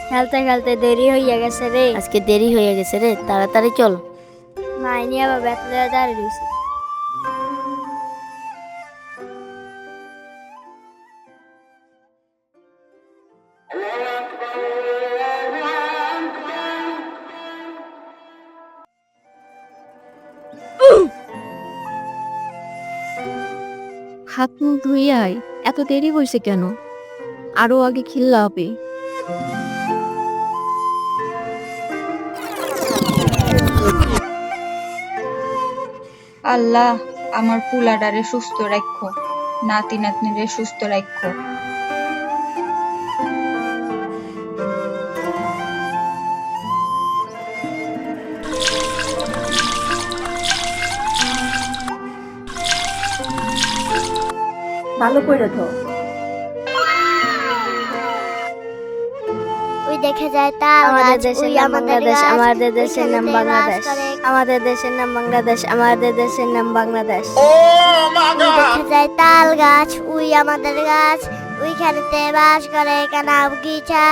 খেলতে খেলতে দেরি হইয়া গেছে রে। আজকে দেরি হয়ে গেছে রে, তাড়াতাড়ি চল। মাইনি আবার বেতলে দাঁড়িয়ে রয়েছে। হাত মুখ ধুই আয়, এত দেরি হয়েছে কেন? আরো আগে খিল্লা হবে। আল্লাহ, আমার পুলাডারে সুস্থ রাখো, নাতি নাতনিরে সুস্থ রাখো। ভালো করে ধো। ওই দেখে যায় তাল আমাদের গাছ, দেশের ওই নাম আমাদের বাংলাদেশ, গাছ, আমাদের দেশের নাম ওইখানেতে বাস বাংলাদেশ, করে। আমাদের দেশের নাম বাংলাদেশ, আমাদের দেশের নাম বাংলাদেশ। ওই দেখে যায় তাল গাছ, ওই আমাদের গাছ, ওইখানেতে বাস করে কানা বগিচা।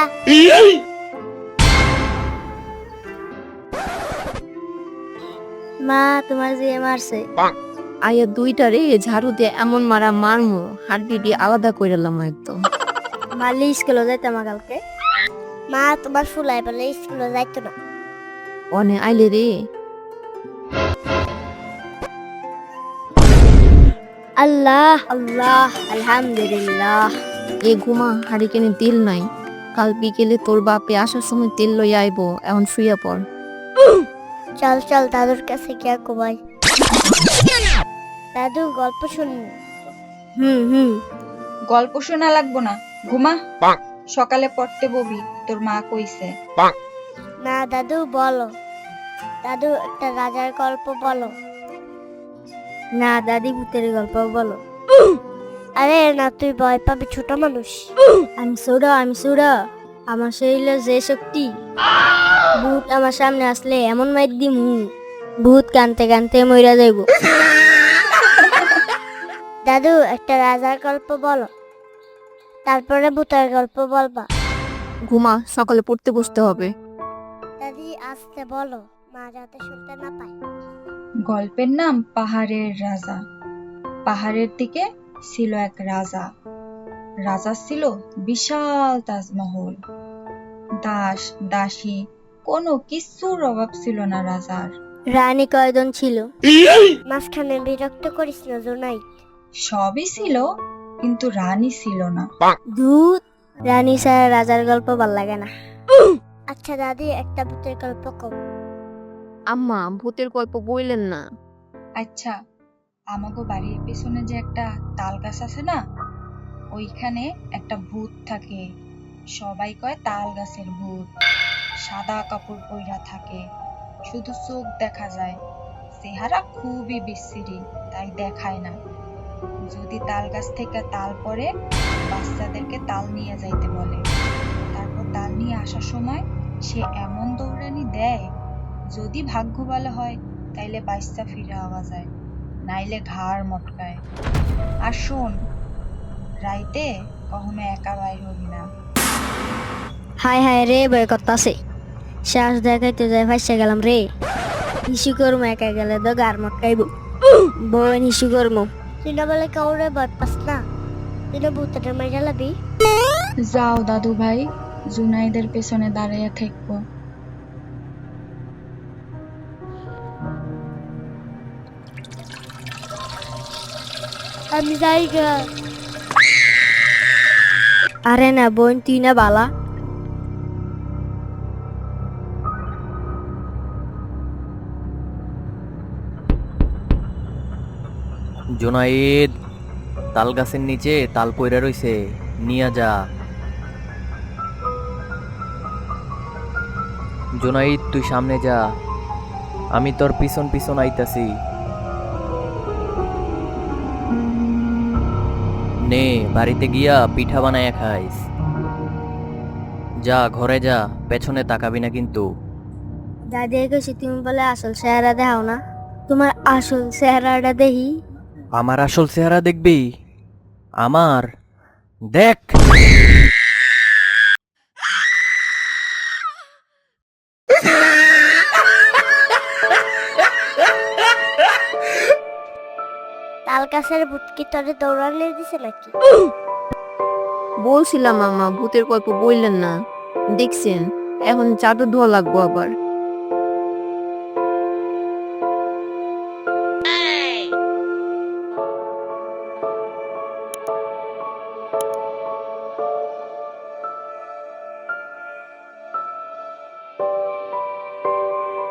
মা, তোমার যে মারছে। আয়া দুইটা রে ঝাড়ু দিয়ে এমন মারা মারমু, হাড্ডি দিয়ে আলাদা কইরালাম একদম। মারলি স্কুলে যাইতাম কালকে। মা তোমার ফুলাই বলে স্কুলে যাইতো না। অনে আইলে রে। আল্লাহ আল্লাহ আলহামদুলিল্লাহ। এ ঘুমা, হারিকেনে তেল নাই। কাল বিকেলে তোর বাপে আসার সময় তেল লইয়া আইবো, এখন শুইয়া পড়। চল চল দাদুর কাছে গিয়া কোবাই। দাদু গল্প শুনুন। হুম। গল্প শোনা লাগবো না, ঘুমা। সকালে পড়তে ববি, তোর মা কইছে। না দাদু বলো, দাদু একটা রাজার গল্প বলো। না, দাদি ভূতের গল্প বলো। আরে না, তুই ভয় পাবি, ছোট মানুষ। আমি ছোট। আমার শরীরে যে শক্তি, ভূত আমার সামনে আসলে এমন মাইর দিমু, ভূত কানতে কানতে মইরা যাইব। দাদু একটা রাজার গল্প বলো, তারপরে ভূতের গল্প বলবা। ঘুমা, সকালে পড়তে বসতে হবে। দাদি আস্তে বলো, মা যাতে শুনতে না পায়। গল্পের নাম পাহাড়ের রাজা। পাহাড়ের দিকে ছিল এক রাজা। রাজা ছিল বিশাল তাজমহল। দাস দাসী কোনো কিছুর অভাব ছিল না রাজার। রানী কয়জন ছিল? মাঝখানে বিরক্ত করিস না জোনাই। সবই ছিল, কিন্তু রানী ছিল না। ধূত, রানী ছাড়া রাজার গল্প ভাল লাগে না। আচ্ছা দাদি একটা ভূতের গল্প কও। আম্মা, ভূতের গল্প বইলেন না। আচ্ছা, আমাগো বাড়ির পেছনে যে একটা তাল গাছ আছে না, ওইখানে একটা ভূত থাকে। সবাই কয় তাল গাছের ভূত। সাদা কাপড় পইরা থাকে, শুধু চোখ দেখা যায়। চেহারা খুবই বিশ্রী, তাই দেখায় না। যদি তাল গাছ থেকে তাল পড়ে, বাচ্চাদেরকে তাল নিয়ে যাইতে বলে। তারপর তাল নিয়ে আসার সময় সে এমন দৌড়ানি দেয়, যদি ভাগ্য ভালো হয় তাইলে বাচ্চা ফিরে আওয়া যায়, নাইলে ঘাড় মটকায়। আর শোন, রাইতে কখনো একা বাইর হবি না। হায় রে, ভয় করতাছে। শ্বাস দেখাইতে যাই ফাইসা গেলাম রে। হিসু করমু, একা গেলে তো গার মটকাইব। বোন হিসু করমু। তুই না বলে কাউরে ভয় পাস না, তুই না ভূতের মাইরা লাবি। যাও দাদু ভাই, জুনাইদের পেছনে দাঁড়িয়ে থাকবো। আমি যাই গা। আরে না বোন, তুই না বালা। জোনায়েদ, তাল গাছের নিচে তাল পইরা রইছে, নিয়া যা। জোনায়েদ, তুই সামনে যা, আমি তোর পিছন পিছন আইতাছি। নে, বাড়িতে গিয়া পিঠা বানায়া খাইস। যা, ঘরে যা, পেছনে তাকাবি না কিন্তু। দাদি কইছি তুমি বলে আসল চেহারা দেখাও না। তোমার আসল চেহারাটা দেখি। আমার আসল চেহারা দেখবি? আমার দেখ। তাল গাছের ভূত কি তোরে দৌড়ালে দিছে নাকি? বলছিলাম মামা ভূতের গল্প বললেন না, দেখছেন এখন চাদর ধোয়া লাগবো আবার।